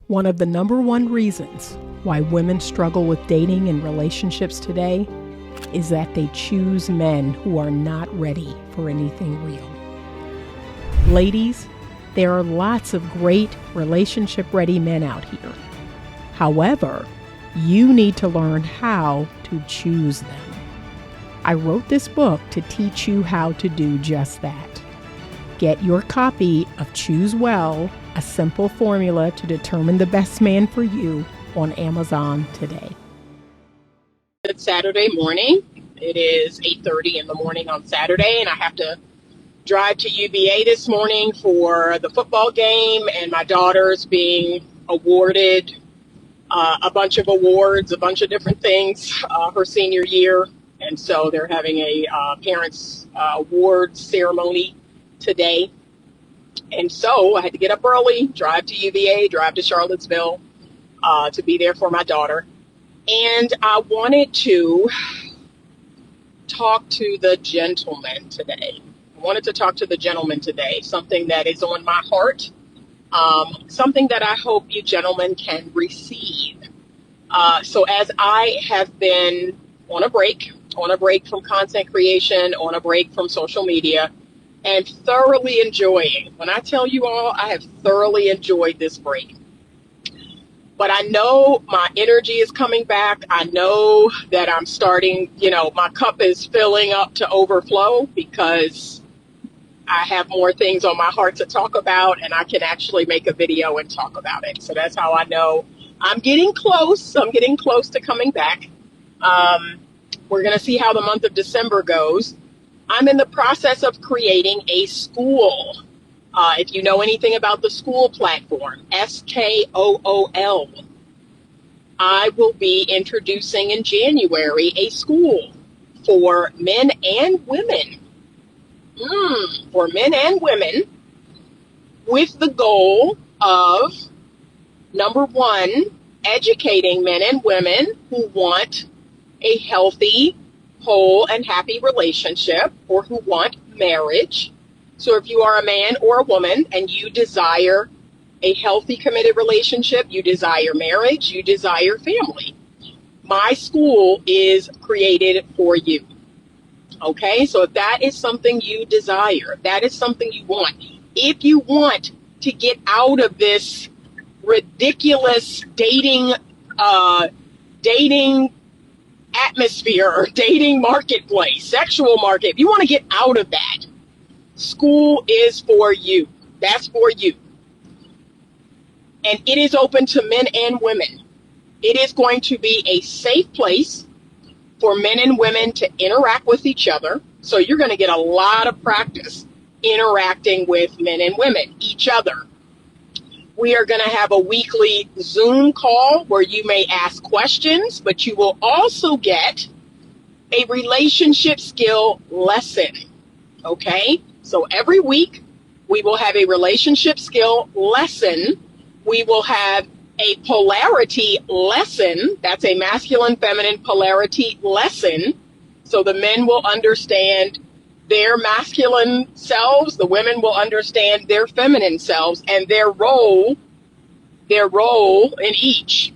One of the number one reasons why women struggle with dating and relationships today is that they choose men who are not ready for anything real. Ladies, there are lots of great relationship-ready men out here. However, you need to learn how to choose them. I wrote this book to teach you how to do just that. Get your copy of Choose Well, a simple formula to determine the best man for you on Amazon today. It's Saturday morning. It is 8:30 in the morning on Saturday, and I have to drive to UVA this morning for the football game, and my daughter's being awarded a bunch of awards, a bunch of different things, her senior year. And so they're having a parents' awards ceremony today. And so I had to get up early, drive to UVA, drive to Charlottesville to be there for my daughter. And I wanted to talk to the gentleman today. Something that is on my heart, something that I hope you gentlemen can receive. So as I have been on a break from content creation, on a break from social media, and thoroughly enjoying. When I tell you all, I have thoroughly enjoyed this break. But I know my energy is coming back. I know that I'm starting, my cup is filling up to overflow because I have more things on my heart to talk about, and I can actually make a video and talk about it. So that's how I know I'm getting close. I'm getting close to coming back. We're going to see how the month of December goes. I'm in the process of creating a school. If you know anything about the school platform, SKOOL, I will be introducing in January a school for men and women. For men and women, with the goal of, number one, educating men and women who want a healthy, whole, and happy relationship, or who want marriage. So if you are a man or a woman and you desire a healthy, committed relationship, you desire marriage, you desire family, my school is created for you. Okay, so if that is something you desire, if that is something you want, if you want to get out of this ridiculous dating atmosphere or dating marketplace, sexual market, if you want to get out of that, school is for you. That's for you. And it is open to men and women. It is going to be a safe place for men and women to interact with each other. So you're going to get a lot of practice interacting with men and women, each other. We are going to have a weekly Zoom call where you may ask questions, but you will also get a relationship skill lesson. Okay? So every week we will have a relationship skill lesson. We will have a polarity lesson. That's a masculine feminine polarity lesson. So the men will understand their masculine selves, the women will understand their feminine selves and their role in each.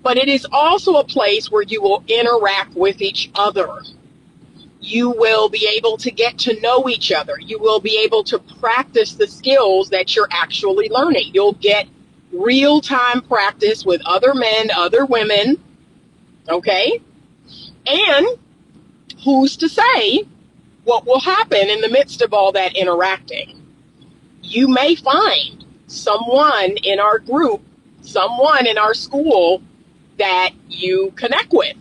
But it is also a place where you will interact with each other. You will be able to get to know each other. You will be able to practice the skills that you're actually learning. You'll get real-time practice with other men, other women, okay? And who's to say what will happen in the midst of all that interacting? You may find someone in our group, someone in our school that you connect with,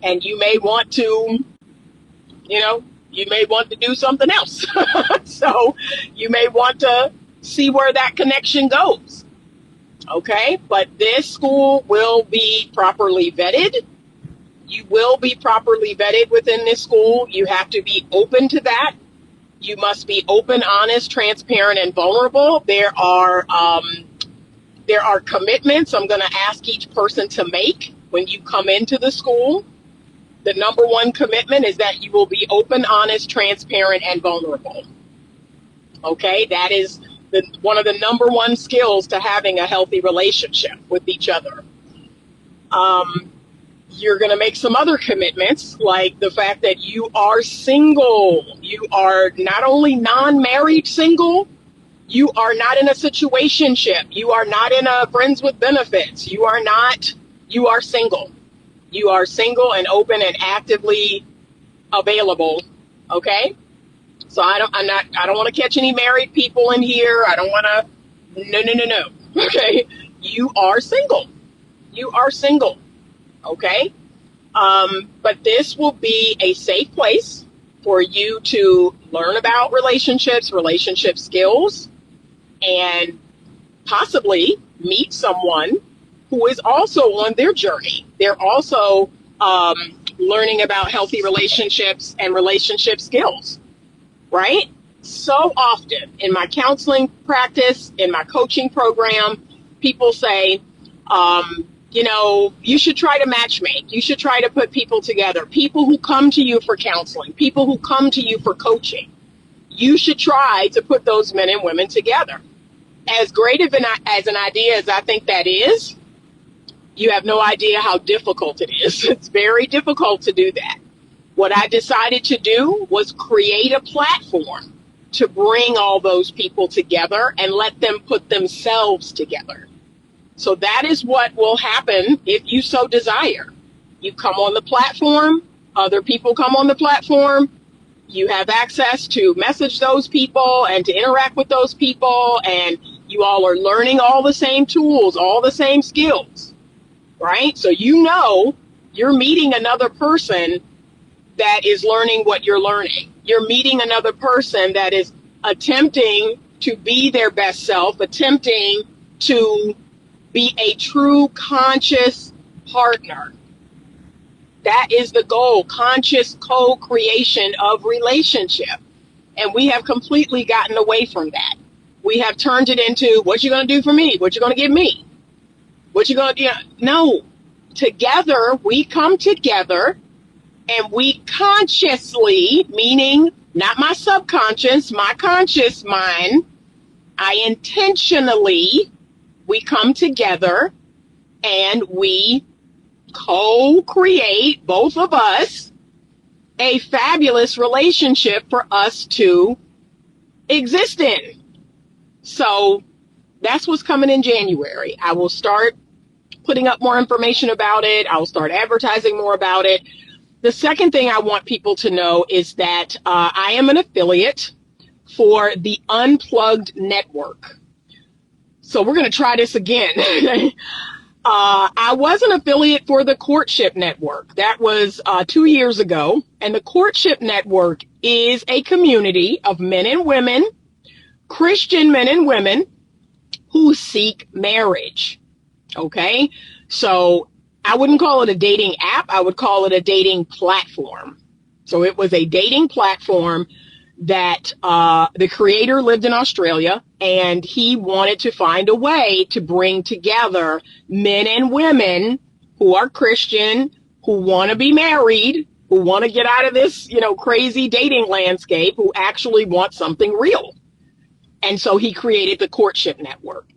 and you may want to, do something else. So you may want to see where that connection goes. Okay, but this school will be properly vetted. You will be properly vetted within this school. You have to be open to that. You must be open, honest, transparent, and vulnerable. There are commitments I'm going to ask each person to make when you come into the school. The number one commitment is that you will be open, honest, transparent, and vulnerable. Okay, that is one of the number one skills to having a healthy relationship with each other. You're going to make some other commitments, like the fact that you are single. You are not only non-married single, you are not in a situationship. You are not in a friends with benefits. You are single. You are single and open and actively available. Okay? So I don't want to catch any married people in here. I don't want to, no. Okay? You are single. You are single. Okay? But this will be a safe place for you to learn about relationships, relationship skills, and possibly meet someone who is also on their journey. They're also learning about healthy relationships and relationship skills, right? So often in my counseling practice, in my coaching program, people say, you should try to matchmake. You should try to put people together. People who come to you for counseling, people who come to you for coaching, you should try to put those men and women together. As great of as an idea as I think that is, you have no idea how difficult it is. It's very difficult to do that. What I decided to do was create a platform to bring all those people together and let them put themselves together. So that is what will happen if you so desire. You come on the platform, other people come on the platform, you have access to message those people and to interact with those people, and you all are learning all the same tools, all the same skills, right? So you're meeting another person that is learning what you're learning. You're meeting another person that is attempting to be their best self, attempting to be a true conscious partner. That is the goal, conscious co-creation of relationship. And we have completely gotten away from that. We have turned it into, what you going to do for me? What you going to give me? What you going to do? No. Together, we come together and we consciously, meaning not my subconscious, my conscious mind, we come together and we co-create, both of us, a fabulous relationship for us to exist in. So that's what's coming in January. I will start putting up more information about it. I will start advertising more about it. The second thing I want people to know is that I am an affiliate for the Unplugged Network. So we're going to try this again. I was an affiliate for the Courtship Network. That was 2 years ago. And the Courtship Network is a community of men and women, Christian men and women, who seek marriage. Okay? So I wouldn't call it a dating app. I would call it a dating platform. So it was a dating platform that the creator lived in Australia, and he wanted to find a way to bring together men and women who are Christian, who want to be married, who want to get out of this, crazy dating landscape, who actually want something real. And so he created the Courtship Network.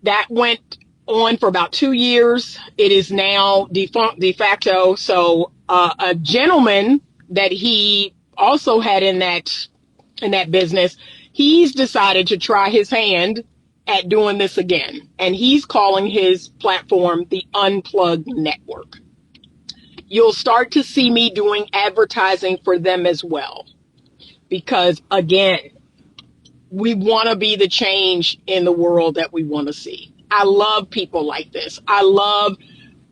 That went on for about 2 years. It is now defunct de facto. So a gentleman that he also had in that business, he's decided to try his hand at doing this again. And he's calling his platform the Unplugged Network. You'll start to see me doing advertising for them as well. Because again, we want to be the change in the world that we want to see. I love people like this. I love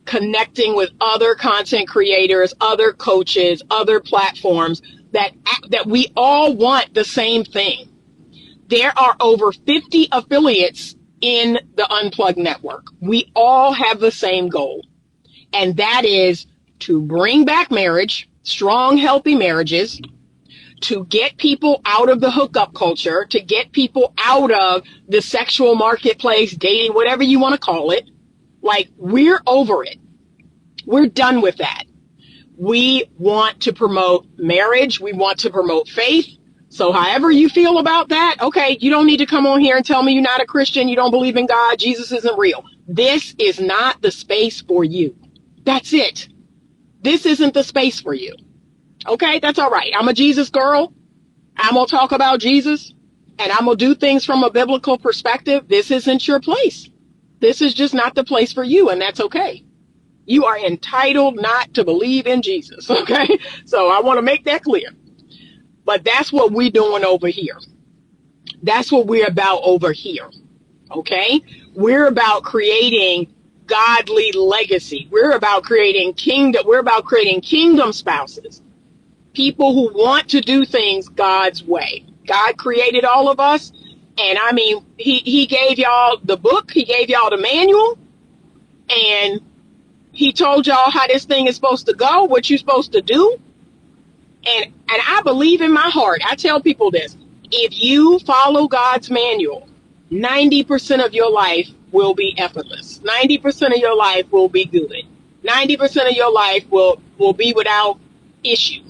connecting with other content creators, other coaches, other platforms that we all want the same thing. There are over 50 affiliates in the Unplugged Network. We all have the same goal, and that is to bring back marriage, strong, healthy marriages, to get people out of the hookup culture, to get people out of the sexual marketplace, dating, whatever you want to call it. Like, we're over it. We're done with that. We want to promote marriage. We want to promote faith. So however you feel about that, okay, you don't need to come on here and tell me you're not a Christian, you don't believe in God, Jesus isn't real. This is not the space for you. That's it. This isn't the space for you. Okay, that's all right. I'm a Jesus girl. I'm going to talk about Jesus, and I'm going to do things from a biblical perspective. This isn't your place. This is just not the place for you, and that's okay. You are entitled not to believe in Jesus, okay? So I want to make that clear. But that's what we're doing over here. That's what we're about over here, okay? We're about creating godly legacy. We're about creating kingdom. We're about creating kingdom spouses, people who want to do things God's way. God created all of us, and I mean, he gave y'all the book, he gave y'all the manual, and he told y'all how this thing is supposed to go, what you're supposed to do. And I believe in my heart, I tell people this, if you follow God's manual, 90% of your life will be effortless. 90% of your life will be good. 90% of your life will be without issue.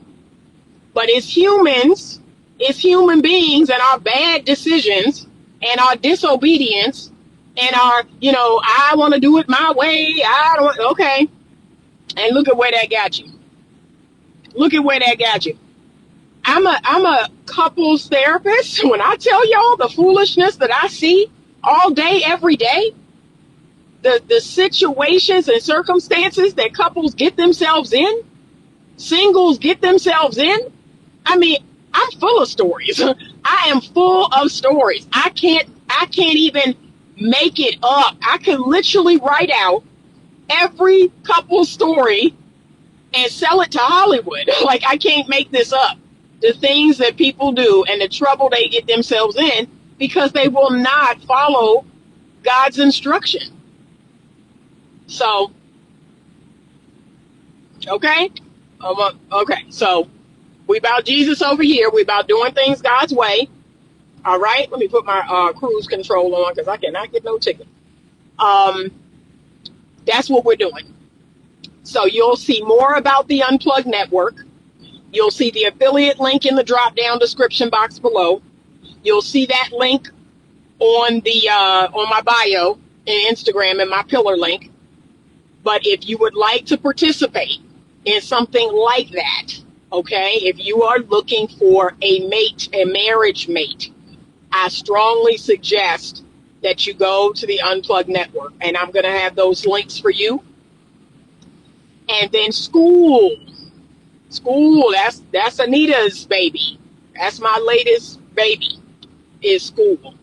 But it's humans, it's human beings and our bad decisions and our disobedience and our, I want to do it my way. I don't, okay. And look at where that got you. Look at where that got you. I'm a couples therapist. When I tell y'all the foolishness that I see all day, every day, the situations and circumstances that couples get themselves in, singles get themselves in, I mean, I'm full of stories. I am full of stories. I can't even make it up. I can literally write out every couple story and sell it to Hollywood. Like, I can't make this up. The things that people do and the trouble they get themselves in because they will not follow God's instruction. So, okay? Okay, so we about Jesus over here. We about doing things God's way. All right, let me put my cruise control on because I cannot get no ticket. That's what we're doing. So you'll see more about the Unplugged Network. You'll see the affiliate link in the drop-down description box below. You'll see that link on the on my bio in Instagram and my pillar link. But if you would like to participate in something like that, okay, if you are looking for a mate, a marriage mate, I strongly suggest that you go to the Unplugged Network, and I'm going to have those links for you. And then school, that's Anita's baby. That's my latest baby, is school.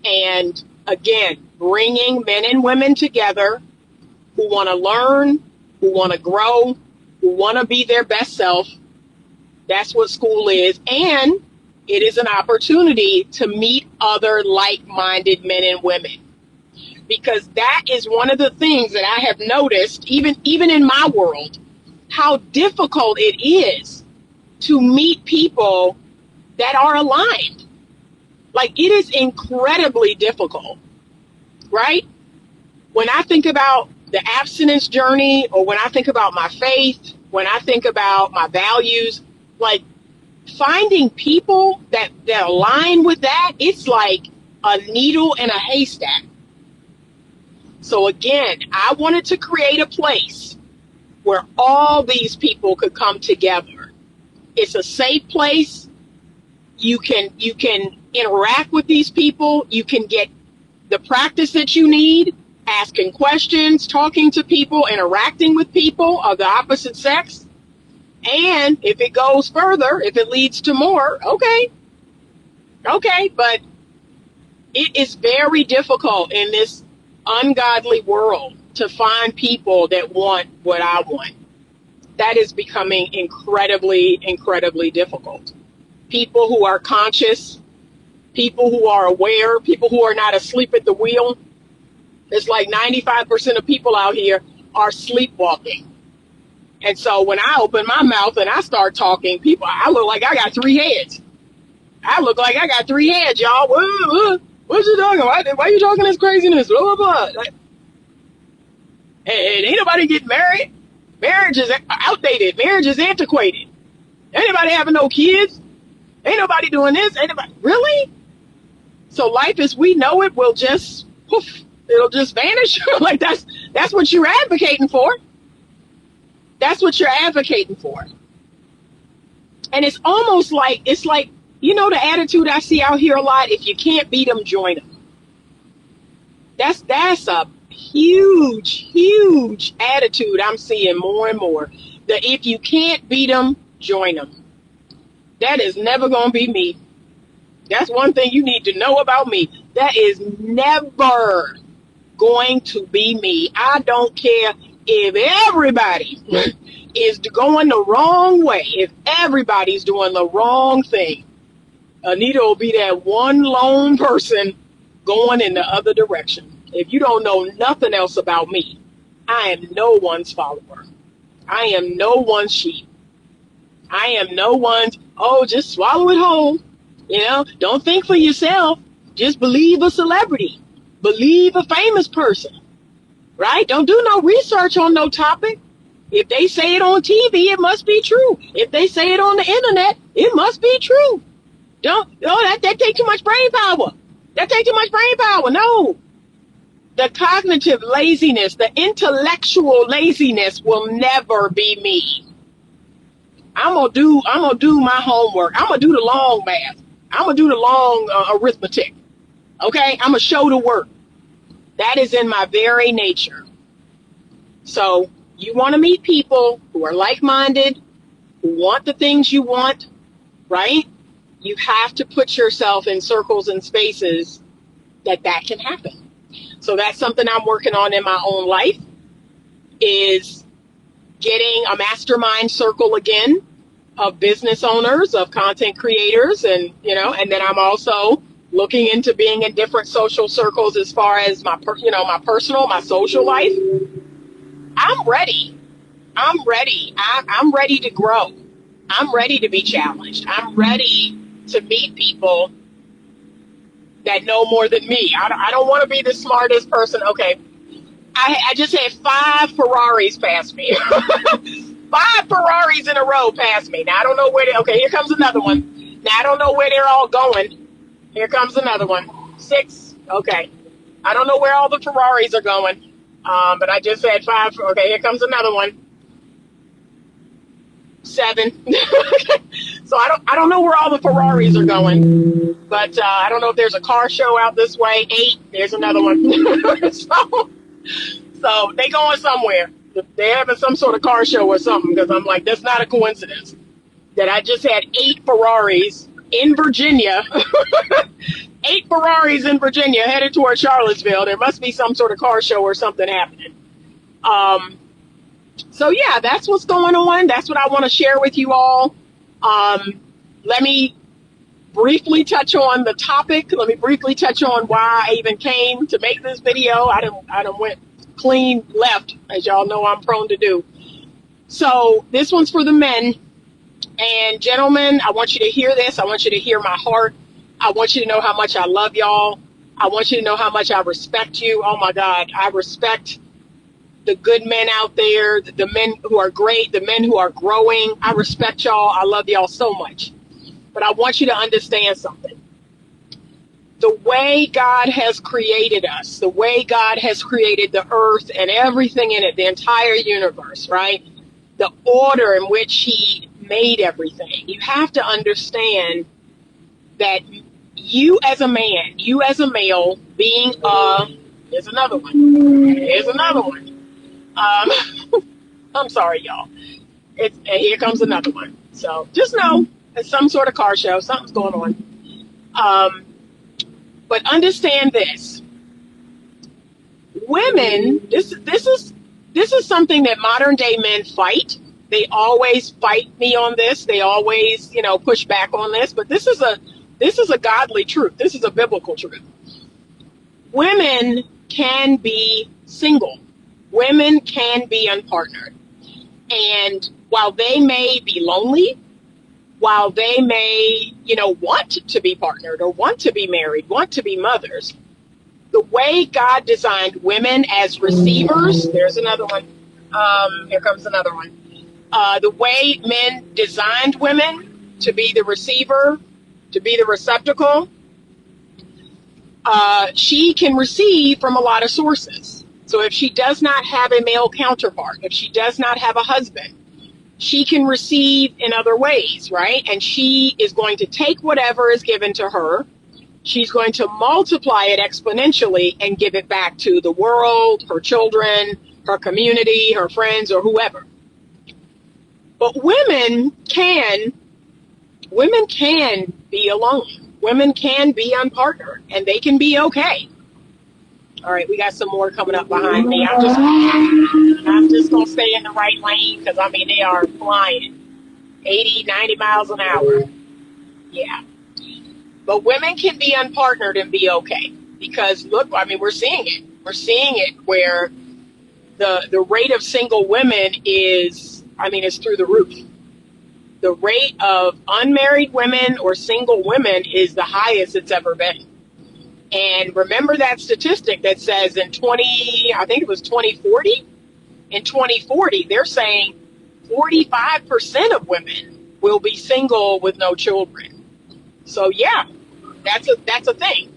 And again, bringing men and women together who want to learn, who want to grow, who want to be their best self. That's what school is. And it is an opportunity to meet other like-minded men and women. Because that is one of the things that I have noticed, even in my world, how difficult it is to meet people that are aligned. Like, it is incredibly difficult, right? When I think about the abstinence journey, or when I think about my faith, when I think about my values, like, finding people that align with that, it's like a needle in a haystack. So again, I wanted to create a place where all these people could come together. It's a safe place. You can interact with these people. You can get the practice that you need, asking questions, talking to people, interacting with people of the opposite sex. And if it goes further, if it leads to more, okay, but it is very difficult in this ungodly world to find people that want what I want. That is becoming incredibly, incredibly difficult. People who are conscious, people who are aware, people who are not asleep at the wheel. It's like 95% of people out here are sleepwalking. And so when I open my mouth and I start talking, people, I look like I got three heads. Y'all. What you talking? Why you talking this craziness? Blah, blah, blah. Like, hey, ain't nobody getting married. Marriage is outdated. Marriage is antiquated. Anybody having no kids? Ain't nobody doing this. Ain't nobody really. So life as we know it will just poof, it'll just vanish. Like that's what you're advocating for. That's what you're advocating for. And it's almost like the attitude I see out here a lot. If you can't beat them, join them. That's a huge attitude I'm seeing more and more. That if you can't beat them, join them. That is never going to be me. That's one thing you need to know about me. That is never going to be me. I don't care if everybody is going the wrong way. If everybody's doing the wrong thing, Anita will be that one lone person going in the other direction. If you don't know nothing else about me, I am no one's follower. I am no one's sheep. I am no one's, just swallow it whole. Don't think for yourself. Just believe a celebrity. Believe a famous person. Right? Don't do no research on no topic. If they say it on TV, it must be true. If they say it on the internet, it must be true. That takes too much brain power. That takes too much brain power. No. The cognitive laziness, the intellectual laziness will never be me. I'm gonna do my homework. I'm gonna do the long math. I'm gonna do the long arithmetic. Okay? I'm gonna show the work. That is in my very nature. So you want to meet people who are like-minded, who want the things you want, right? You have to put yourself in circles and spaces that can happen. So that's something I'm working on in my own life, is getting a mastermind circle again of business owners, of content creators, and then I'm also looking into being in different social circles as far as my personal, my social life. I'm ready. I'm ready. I'm ready to grow. I'm ready to be challenged. I'm ready to meet people that know more than me. I don't want to be the smartest person. Okay. I just had 5 Ferraris pass me. 5 Ferraris in a row pass me. Now I don't know where okay, here comes another one. Now I don't know where they're all going. Here comes another one. 6. Okay. I don't know where all the Ferraris are going. But I just had 5. Okay, here comes another one. 7. So I don't know where all the Ferraris are going. But I don't know if there's a car show out this way. 8. There's another one. So they going somewhere. They're having some sort of car show or something, because I'm like, that's not a coincidence that I just had 8 Ferraris in Virginia. 8 Ferraris in Virginia headed toward Charlottesville. There must be some sort of car show or something happening. So yeah, that's what's going on. That's what I want to share with you all. Let me briefly touch on the topic. Let me briefly touch on why I even came to make this video. I done went clean left, as y'all know I'm prone to do. So this one's for the men. And gentlemen, I want you to hear this. I want you to hear my heart. I want you to know how much I love y'all. I want you to know how much I respect you. Oh my God, I respect the good men out there, the men who are great, the men who are growing. I respect y'all. I love y'all so much. But I want you to understand something. The way God has created us, the way God has created the earth and everything in it, the entire universe, right? The order in which he made everything. You have to understand that you as a man, you as a male, being here's another one. Here's another one. I'm sorry, y'all. And here comes another one. So just know it's some sort of car show. Something's going on. But understand this. Women, this is something that modern day men fight. They always fight me on this. They always, push back on this. But this is a godly truth. This is a biblical truth. Women can be single. Women can be unpartnered. And while they may be lonely, while they may, want to be partnered or want to be married, want to be mothers, the way God designed women as receivers, there's another one. Here comes another one. The way men designed women to be the receiver, to be the receptacle, she can receive from a lot of sources. So if she does not have a male counterpart, if she does not have a husband, she can receive in other ways, right? And she is going to take whatever is given to her. She's going to multiply it exponentially and give it back to the world, her children, her community, her friends, or whoever. But women can be alone. Women can be unpartnered, and they can be okay. All right, we got some more coming up behind me. I'm just going to stay in the right lane because, I mean, they are flying 80, 90 miles an hour. Yeah. But women can be unpartnered and be okay because, look, I mean, we're seeing it. We're seeing it where the rate of single women is through the roof. The rate of unmarried women or single women is the highest it's ever been. And remember that statistic that says in 2040, in 2040, they're saying 45% of women will be single with no children. So yeah, that's a thing.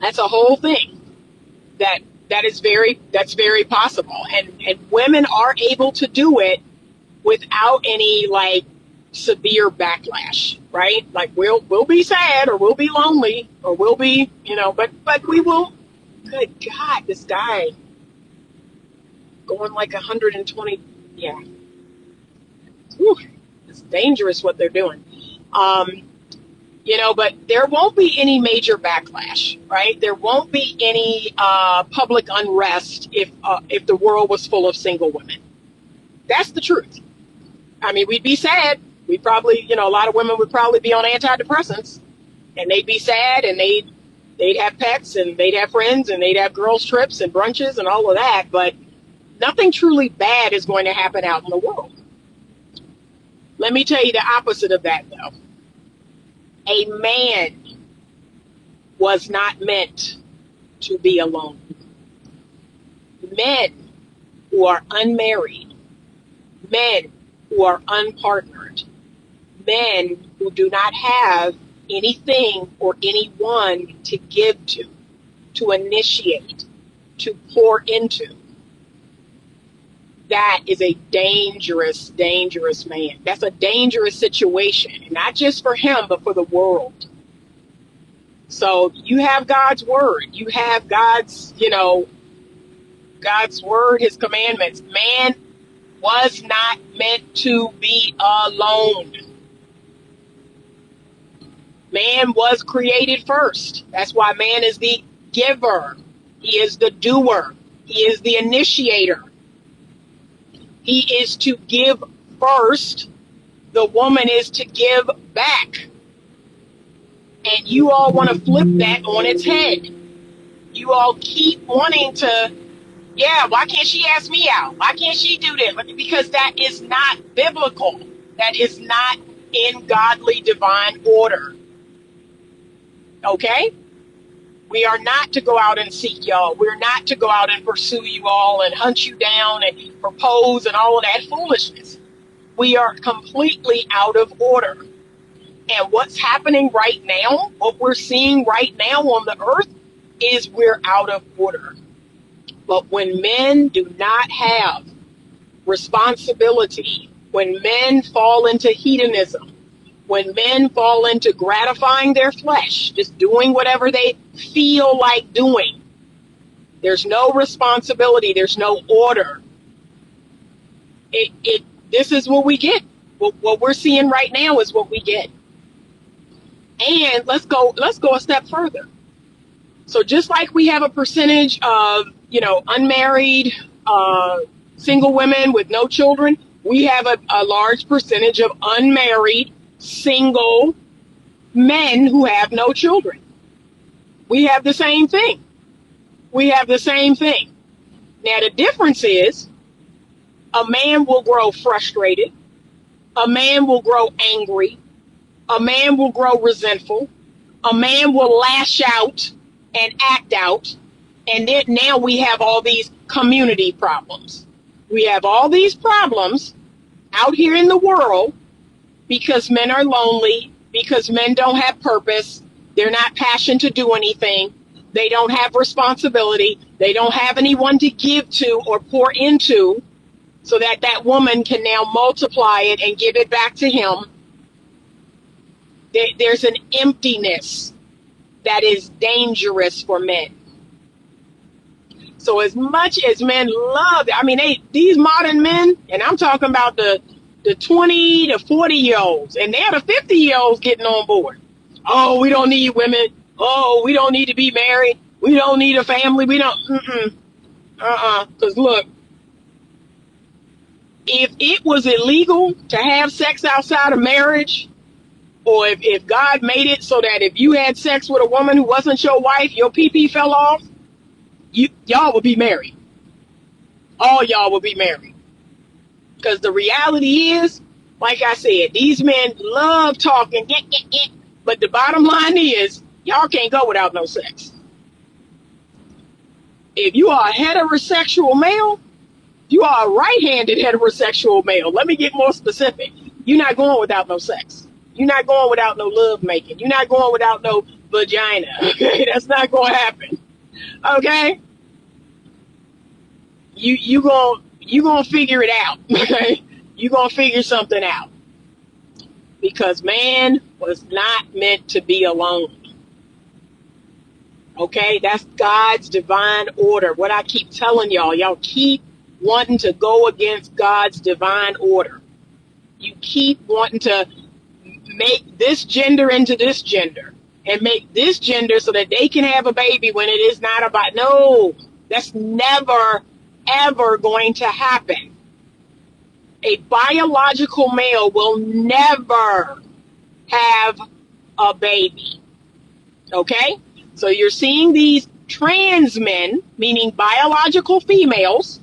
That's a whole thing that's very possible. And women are able to do it without any severe backlash, right? Like we'll be sad or we'll be lonely or we'll be, but we will. Good God, this guy going 120. Yeah. Whew, it's dangerous what they're doing. But there won't be any major backlash, right? There won't be any public unrest if the world was full of single women. That's the truth. I mean, we'd be sad. We'd probably, a lot of women would probably be on antidepressants, and they'd be sad, and they'd have pets, and they'd have friends, and they'd have girls' trips and brunches and all of that. But nothing truly bad is going to happen out in the world. Let me tell you the opposite of that, though. A man was not meant to be alone. Men who are unmarried, men who are unpartnered, men who do not have anything or anyone to give to initiate, to pour into. That is a dangerous, dangerous man. That's a dangerous situation, not just for him, but for the world. So you have God's word. You have God's word, his commandments. Man was not meant to be alone. Man was created first. That's why man is the giver. He is the doer. He is the initiator. He is to give first. The woman is to give back. And you all want to flip that on its head. You all keep wanting to, why can't she ask me out? Why can't she do that? Because that is not biblical. That is not in godly divine order. Okay? We are not to go out and seek y'all. We're not to go out and pursue you all and hunt you down and propose and all of that foolishness. We are completely out of order. And what's happening right now, what we're seeing right now on the earth, is we're out of order. But when men do not have responsibility, when men fall into hedonism, when men fall into gratifying their flesh, just doing whatever they feel like doing, there's no responsibility, there's no order. This is what we get. What we're seeing right now is what we get. And let's go a step further. So just like we have a percentage of, unmarried, single women with no children, we have a large percentage of unmarried, single men who have no children. We have the same thing. Now, the difference is a man will grow frustrated. A man will grow angry. A man will grow resentful. A man will lash out and act out. And then now we have all these community problems. We have all these problems out here in the world because men are lonely, because men don't have purpose. They're not passionate to do anything. They don't have responsibility. They don't have anyone to give to or pour into so that that woman can now multiply it and give it back to him. There's an emptiness that is dangerous for men. So as much as men love, I mean, these modern men, and I'm talking about the 20 to 40-year-olds, and they're the 50-year-olds getting on board. Oh, we don't need women. Oh, we don't need to be married. We don't need a family. We don't. Because look, if it was illegal to have sex outside of marriage, or if God made it so that if you had sex with a woman who wasn't your wife, your pee-pee fell off, y'all would be married. All y'all would be married. Because the reality is, like I said, these men love talking, but the bottom line is, y'all can't go without no sex. If you are a heterosexual male, you are a right-handed heterosexual male. Let me get more specific. You're not going without no sex. You're not going without no love making. You're not going without no vagina. Okay, that's not going to happen. Okay, you gonna figure it out. Okay, you gonna figure something out, because man was not meant to be alone. Okay, that's God's divine order. What I keep telling y'all keep wanting to go against God's divine order. You keep wanting to make this gender into this gender and make this gender so that they can have a baby when it is not about. No, that's never, ever going to happen. A biological male will never have a baby. Okay? So you're seeing these trans men, meaning biological females,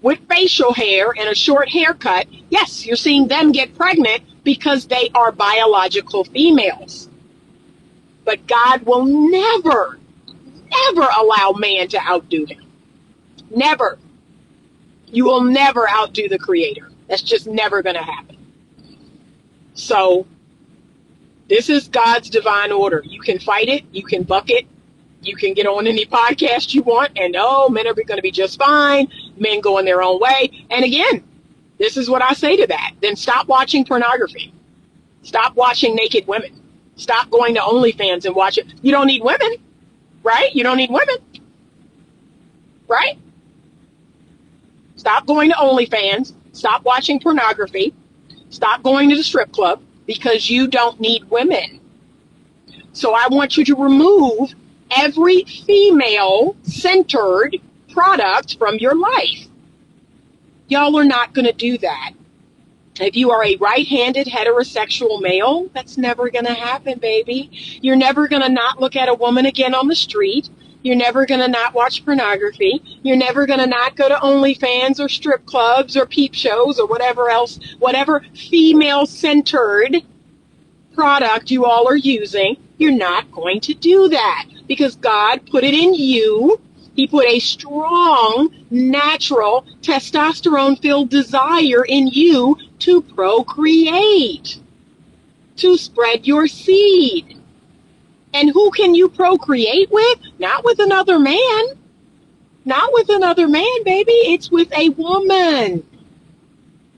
with facial hair and a short haircut. Yes, you're seeing them get pregnant because they are biological females. But God will never, never allow man to outdo him. Never. You will never outdo the Creator. That's just never going to happen. So this is God's divine order. You can fight it. You can buck it. You can get on any podcast you want, and men are going to be just fine. Men going their own way. And again, this is what I say to that. Then stop watching pornography. Stop watching naked women. Stop going to OnlyFans and watch it. You don't need women, right? You don't need women, right? Stop going to OnlyFans. Stop watching pornography. Stop going to the strip club, because you don't need women. So I want you to remove every female-centered product from your life. Y'all are not going to do that. If you are a right-handed heterosexual male, that's never going to happen, baby. You're never going to not look at a woman again on the street. You're never going to not watch pornography. You're never going to not go to OnlyFans or strip clubs or peep shows or whatever else, whatever female-centered product you all are using. You're not going to do that, because God put it in you. He put a strong, natural, testosterone-filled desire in you to procreate, to spread your seed. And who can you procreate with? Not with another man. Not with another man, baby. It's with a woman.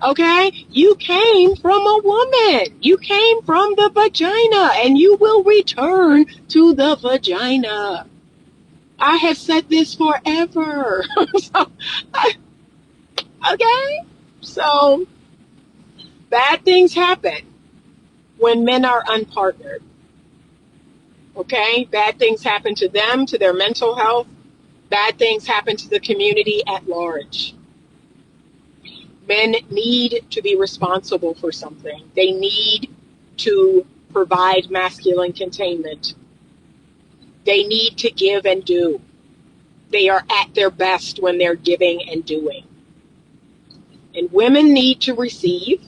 Okay? You came from a woman. You came from the vagina, and you will return to the vagina. I have said this forever. Okay? So, bad things happen when men are unpartnered. Okay? Bad things happen to them, to their mental health. Bad things happen to the community at large. Men need to be responsible for something. They need to provide masculine containment. They need to give and do. They are at their best when they're giving and doing. And women need to receive.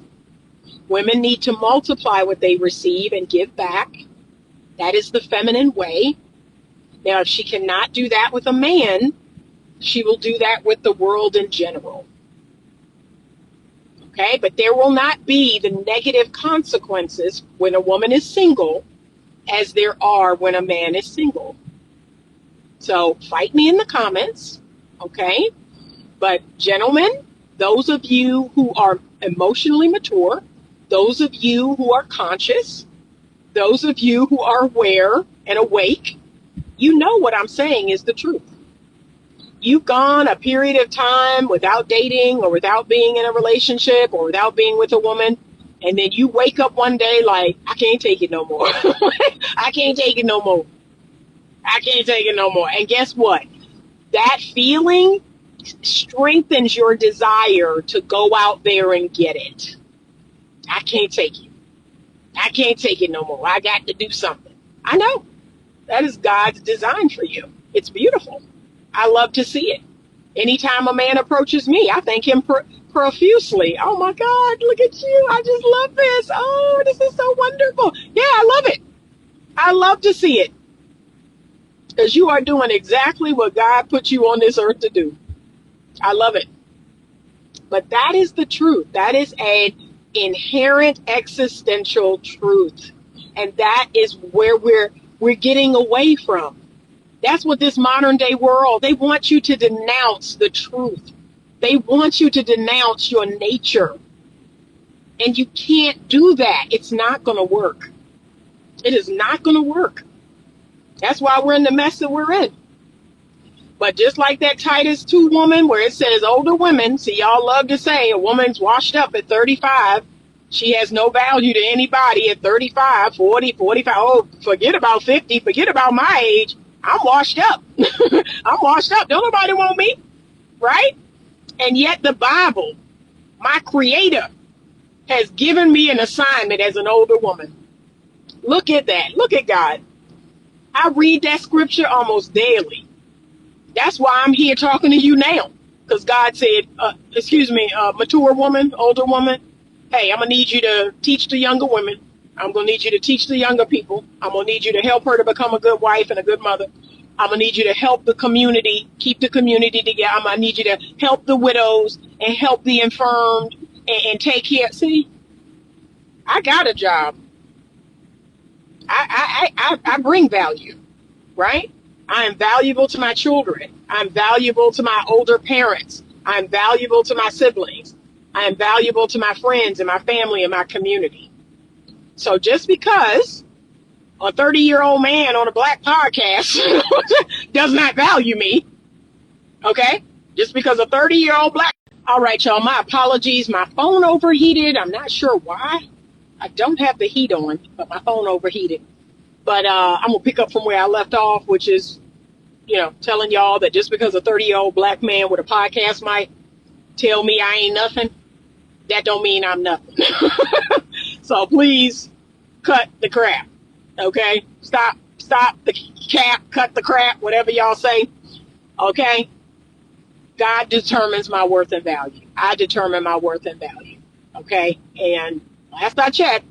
Women need to multiply what they receive and give back. That is the feminine way. Now, if she cannot do that with a man, she will do that with the world in general. Okay, but there will not be the negative consequences when a woman is single as there are when a man is single. So fight me in the comments, okay? But gentlemen, those of you who are emotionally mature, those of you who are conscious, those of you who are aware and awake, you know what I'm saying is the truth. You've gone a period of time without dating or without being in a relationship or without being with a woman, and then you wake up one day like, I can't take it no more. I can't take it no more. I can't take it no more. And guess what? That feeling strengthens your desire to go out there and get it. I can't take it. I can't take it no more. I got to do something. I know. That is God's design for you. It's beautiful. I love to see it. Anytime a man approaches me, I thank him profusely. Oh my God, look at you. I just love this. Oh, this is so wonderful. Yeah, I love it. I love to see it. Because you are doing exactly what God put you on this earth to do. I love it. But that is the truth. That is an inherent existential truth. And that is where we're getting away from. That's what this modern day world, they want you to denounce the truth. They want you to denounce your nature. And you can't do that. It's not going to work. It is not going to work. That's why we're in the mess that we're in. But just like that Titus 2 woman where it says older women, see, y'all love to say a woman's washed up at 35. She has no value to anybody at 35, 40, 45. Oh, forget about 50. Forget about my age. I'm washed up. I'm washed up. Don't nobody want me, right? And yet the Bible, my creator, has given me an assignment as an older woman. Look at that. Look at God. I read that scripture almost daily. That's why I'm here talking to you now. Because God said, mature woman, older woman, hey, I'm going to need you to teach the younger women. I'm going to need you to teach the younger people. I'm going to need you to help her to become a good wife and a good mother. I'm going to need you to help the community, keep the community together. I'm going to need you to help the widows and help the infirmed and take care. See, I got a job. I bring value, right? I am valuable to my children. I'm valuable to my older parents. I'm valuable to my siblings. I am valuable to my friends and my family and my community. So just because a 30-year-old man on a black podcast does not value me, okay? Just because a 30-year-old black... All right, y'all, my apologies. My phone overheated. I'm not sure why. I don't have the heat on, but my phone overheated. But I'm going to pick up from where I left off, which is, telling y'all that just because a 30-year-old black man with a podcast might tell me I ain't nothing, that don't mean I'm nothing. So please cut the crap, okay? Stop the cap, cut the crap, whatever y'all say, okay? God determines my worth and value. I determine my worth and value, okay? And last I checked,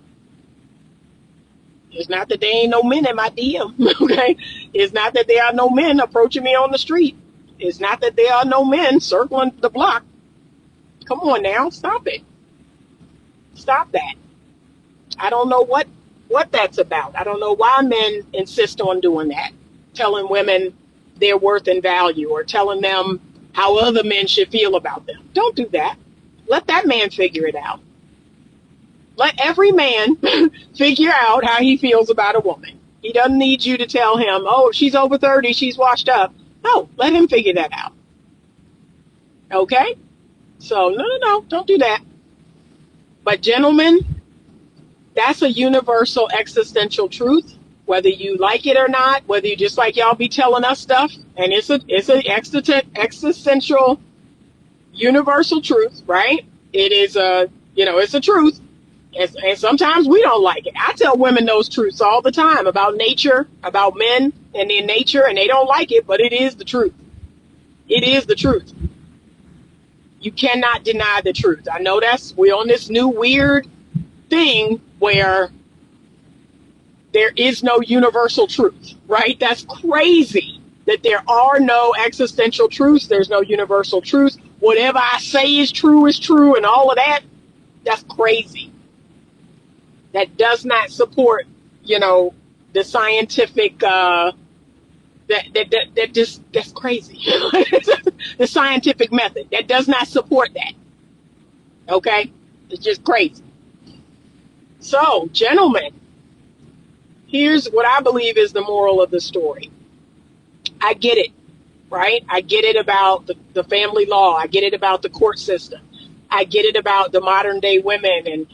it's not that there ain't no men in my DM, okay? It's not that there are no men approaching me on the street. It's not that there are no men circling the block. Come on now, stop it. Stop that. I don't know what that's about. I don't know why men insist on doing that, telling women their worth and value or telling them how other men should feel about them. Don't do that. Let that man figure it out. Let every man figure out how he feels about a woman. He doesn't need you to tell him, oh, if she's over 30, she's washed up. No, let him figure that out. Okay? So, no, don't do that. But gentlemen, that's a universal existential truth, whether you like it or not, whether you just like y'all be telling us stuff, and it's an existential universal truth, right? It is it's a truth. And sometimes we don't like it. I tell women those truths all the time about nature, about men and their nature, and they don't like it, but it is the truth. It is the truth. You cannot deny the truth. I know we're on this new weird thing where there is no universal truth, right? That's crazy that there are no existential truths. There's no universal truth. Whatever I say is true and all of that. That's crazy. That does not support, the scientific, that's crazy. The scientific method. That does not support that. Okay? It's just crazy. So, gentlemen, here's what I believe is the moral of the story. I get it, right? I get it about the family law. I get it about the court system. I get it about the modern day women and,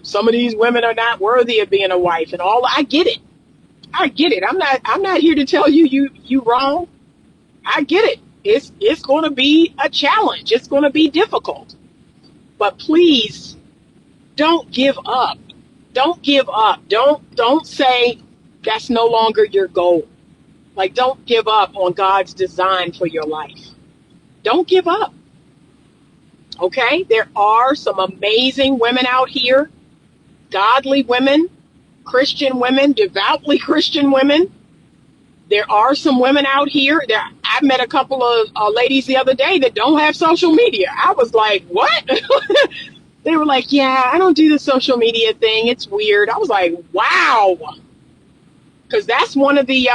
some of these women are not worthy of being a wife and all. I get it. I get it. I'm not here to tell you wrong. I get it. It's going to be a challenge. It's going to be difficult. But please don't give up. Don't give up. Don't say that's no longer your goal. Like, don't give up on God's design for your life. Don't give up. Okay? There are some amazing women out here, godly women, Christian women, devoutly Christian women. There are some women out here. I met a couple of ladies the other day that don't have social media. I was like, what? They were like, yeah, I don't do the social media thing. It's weird. I was like, wow. Because that's one of the,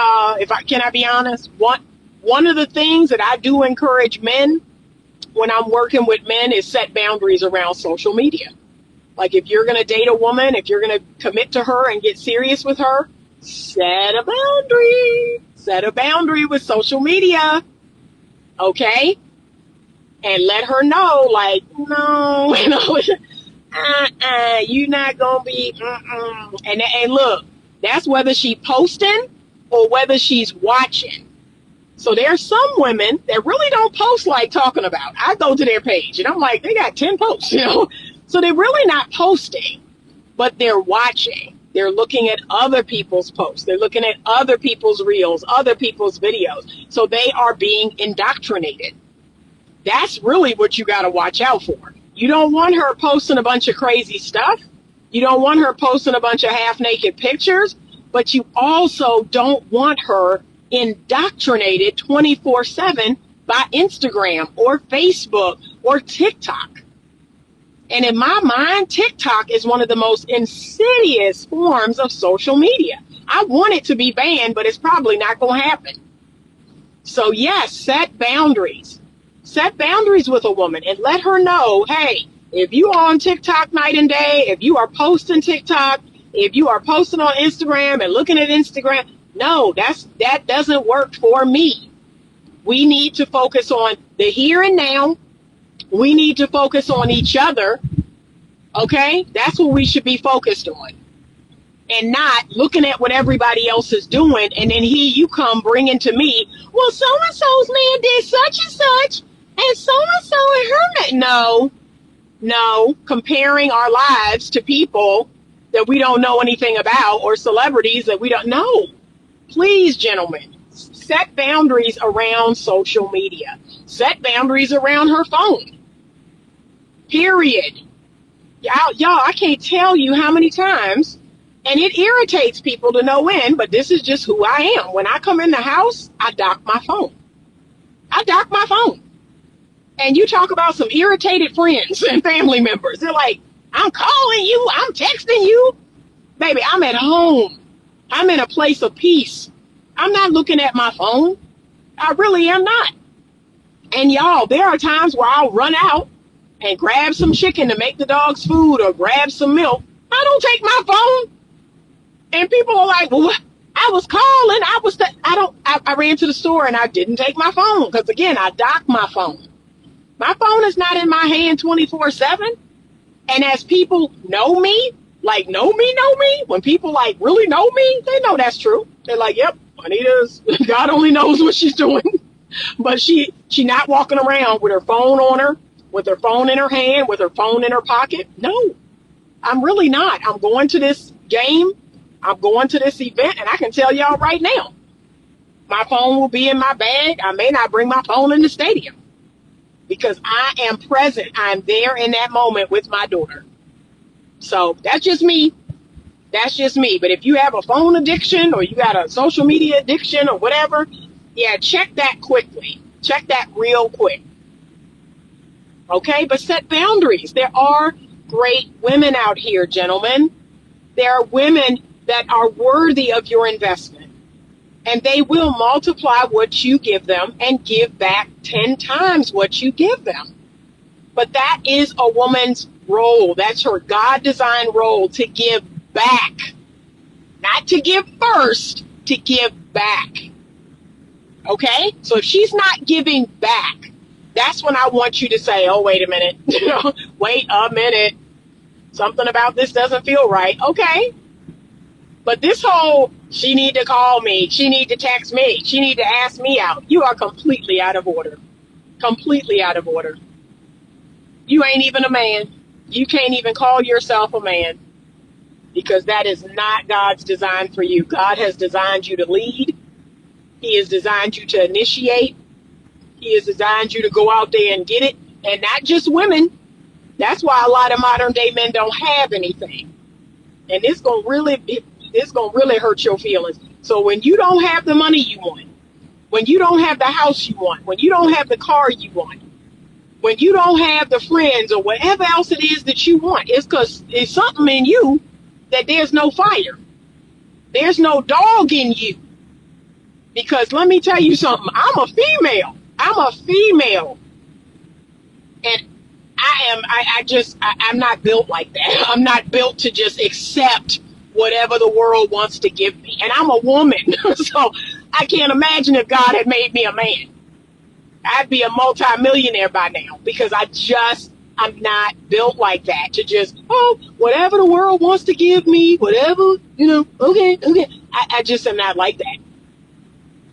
can I be honest? One of the things that I do encourage men when I'm working with men is set boundaries around social media. Like, if you're going to date a woman, if you're going to commit to her and get serious with her, set a boundary. Set a boundary with social media. Okay? And let her know, like, no, you're not going to be, And look, that's whether she's posting or whether she's watching. So there's some women that really don't post like talking about. I go to their page and I'm like, they got 10 posts, So they're really not posting, but they're watching. They're looking at other people's posts. They're looking at other people's reels, other people's videos. So they are being indoctrinated. That's really what you got to watch out for. You don't want her posting a bunch of crazy stuff. You don't want her posting a bunch of half-naked pictures, but you also don't want her indoctrinated 24/7 by Instagram or Facebook or TikTok. And in my mind, TikTok is one of the most insidious forms of social media. I want it to be banned, but it's probably not going to happen. So yes, set boundaries. Set boundaries with a woman and let her know, hey, if you are on TikTok night and day, if you are posting TikTok, if you are posting on Instagram and looking at Instagram, no, that doesn't work for me. We need to focus on the here and now. We need to focus on each other. Okay? That's what we should be focused on. And not looking at what everybody else is doing. And then here you come bringing to me, well, so-and-so's man did such and such. And so-and-so and her man. No. Comparing our lives to people that we don't know anything about or celebrities that we don't know. Please, gentlemen, set boundaries around social media. Set boundaries around her phone. Period. Y'all, I can't tell you how many times, and it irritates people to no end, but this is just who I am. When I come in the house, I dock my phone. And you talk about some irritated friends and family members. They're like, I'm calling you, I'm texting you. Baby, I'm at home. I'm in a place of peace. I'm not looking at my phone. I really am not. And y'all, there are times where I'll run out and grab some chicken to make the dogs food or grab some milk. I don't take my phone. And people are like, well, I was calling. I ran to the store and I didn't take my phone. Because again, I docked my phone. My phone is not in my hand 24/7. And as people know me, like know me, when people like really know me, they know that's true. They're like, yep, Anita's, God only knows what she's doing. But she not walking around with her phone on her, with her phone in her hand, with her phone in her pocket. No, I'm really not. I'm going to this game. I'm going to this event, and I can tell y'all right now, my phone will be in my bag. I may not bring my phone in the stadium because I am present. I'm there in that moment with my daughter. So that's just me. That's just me. But if you have a phone addiction or you got a social media addiction or whatever, yeah, check that quickly. Check that real quick. Okay, but set boundaries. There are great women out here, gentlemen. There are women that are worthy of your investment, and they will multiply what you give them and give back 10 times what you give them. But that is a woman's role. That's her God-designed role, to give back. Not to give first, to give back. Okay? So if she's not giving back, that's when I want you to say, oh, wait a minute. Wait a minute. Something about this doesn't feel right. Okay. But this whole, she need to call me, she need to text me, she need to ask me out. You are completely out of order. Completely out of order. You ain't even a man. You can't even call yourself a man, because that is not God's design for you. God has designed you to lead. He has designed you to initiate. He has designed you to go out there and get it. And not just women. That's why a lot of modern day men don't have anything. And it's gonna really hurt your feelings. So when you don't have the money you want, when you don't have the house you want, when you don't have the car you want, when you don't have the friends or whatever else it is that you want, it's because it's something in you that there's no fire. There's no dog in you. Because let me tell you something, I'm a female. And I'm not built like that. I'm not built to just accept whatever the world wants to give me. And I'm a woman. So I can't imagine if God had made me a man. I'd be a multi-millionaire by now, because I'm not built like that to just, whatever the world wants to give me, whatever, okay. I just am not like that.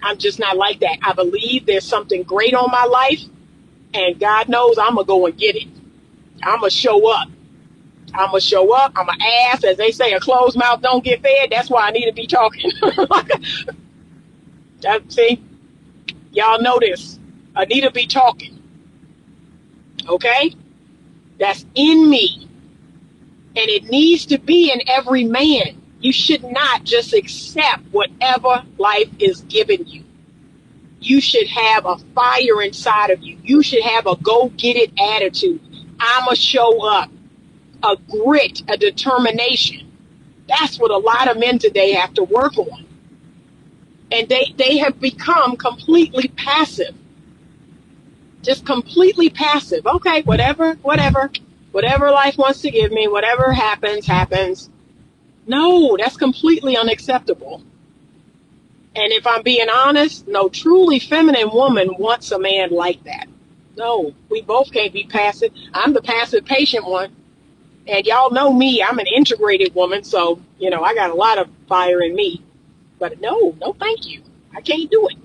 I'm just not like that. I believe there's something great on my life, and God knows I'm going to go and get it. I'm going to show up. I'm going to ask, as they say, a closed mouth don't get fed. That's why I need to be talking. See, y'all know this. I need to be talking. Okay? That's in me. And it needs to be in every man. You should not just accept whatever life is giving you. You should have a fire inside of you. You should have a go-get-it attitude. I'ma show up. A grit, a determination. That's what a lot of men today have to work on. And they have become completely passive. Just completely passive. Okay, whatever life wants to give me, whatever happens. No, that's completely unacceptable. And if I'm being honest, no truly feminine woman wants a man like that. No, we both can't be passive. I'm the passive patient one. And y'all know me, I'm an integrated woman, so, I got a lot of fire in me. But no, thank you. I can't do it.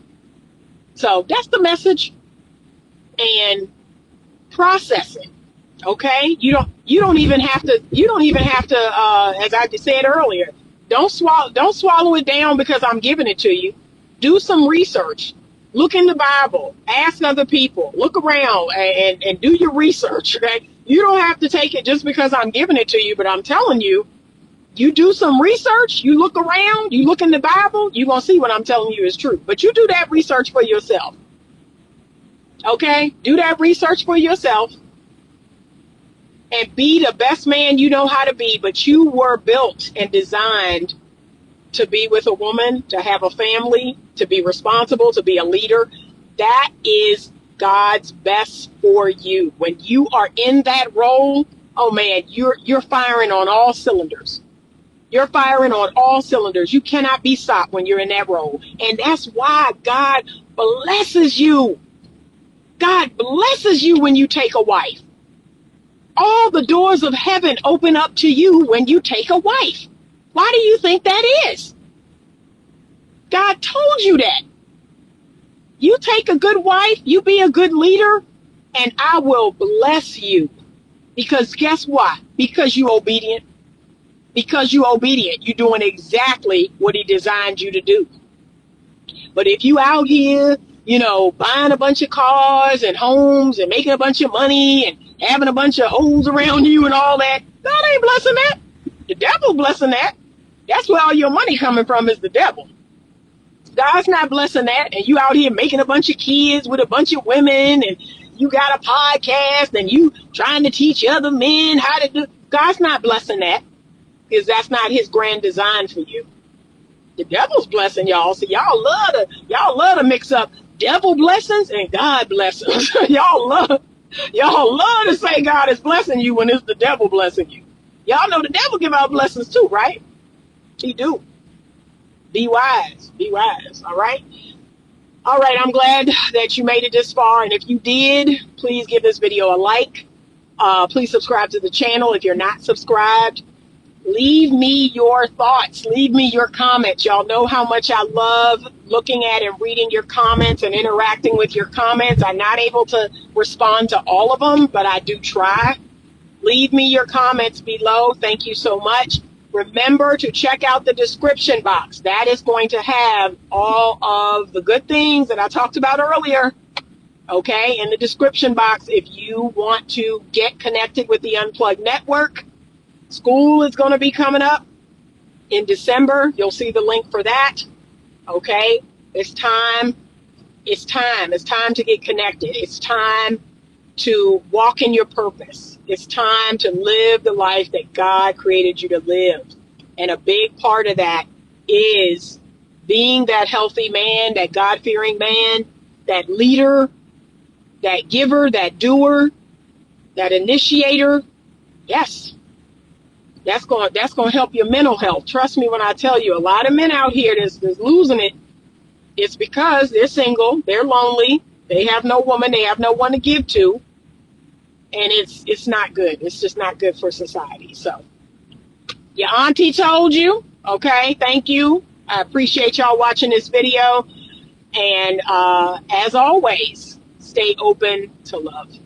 So that's the message. And process it. Okay? You don't even have to, as I said earlier, don't swallow it down because I'm giving it to you. Do some research. Look in the Bible. Ask other people. Look around and do your research. Okay? You don't have to take it just because I'm giving it to you, but I'm telling you, you do some research, you look around, you look in the Bible, you're going to see what I'm telling you is true. But you do that research for yourself. Okay? Do that research for yourself. And be the best man you know how to be. But you were built and designed to be with a woman, to have a family, to be responsible, to be a leader. That is God's best for you. When you are in that role, oh man, you're firing on all cylinders. You're firing on all cylinders. You cannot be stopped when you're in that role. And that's why God blesses you. God blesses you when you take a wife. All the doors of heaven open up to you when you take a wife. Why do you think that is? God told you that. You take a good wife, you be a good leader, and I will bless you. Because guess what? Because you're obedient. Because you're obedient, you're doing exactly what he designed you to do. But if you out here, buying a bunch of cars and homes and making a bunch of money and having a bunch of hoes around you and all that, God ain't blessing that. The devil blessing that. That's where all your money coming from, is the devil. God's not blessing that. And you out here making a bunch of kids with a bunch of women and, you got a podcast and you trying to teach other men how to do. God's not blessing that, because that's not his grand design for you. The devil's blessing y'all. So y'all love to mix up devil blessings and God blessings. y'all love to say God is blessing you when it's the devil blessing you. Y'all know the devil give out blessings too, right? He do. Be wise. Be wise. All right. All right. I'm glad that you made it this far. And if you did, please give this video a like. Please subscribe to the channel if you're not subscribed. Leave me your thoughts. Leave me your comments. Y'all know how much I love looking at and reading your comments and interacting with your comments. I'm not able to respond to all of them, but I do try. Leave me your comments below. Thank you so much. Remember to check out the description box. That is going to have all of the good things that I talked about earlier. Okay, in the description box, if you want to get connected with the Unplugged Network. School is going to be coming up in December. You'll see the link for that. Okay, it's time. It's time. It's time to get connected. It's time to walk in your purpose. It's time to live the life that God created you to live. And a big part of that is being that healthy man, that God-fearing man, that leader, that giver, that doer, that initiator. Yes. That's going to help your mental health. Trust me when I tell you, a lot of men out here that's losing it. It's because they're single, they're lonely, they have no woman, they have no one to give to, and it's not good. It's just not good for society. So, your auntie told you. Okay, thank you. I appreciate y'all watching this video, and as always, stay open to love.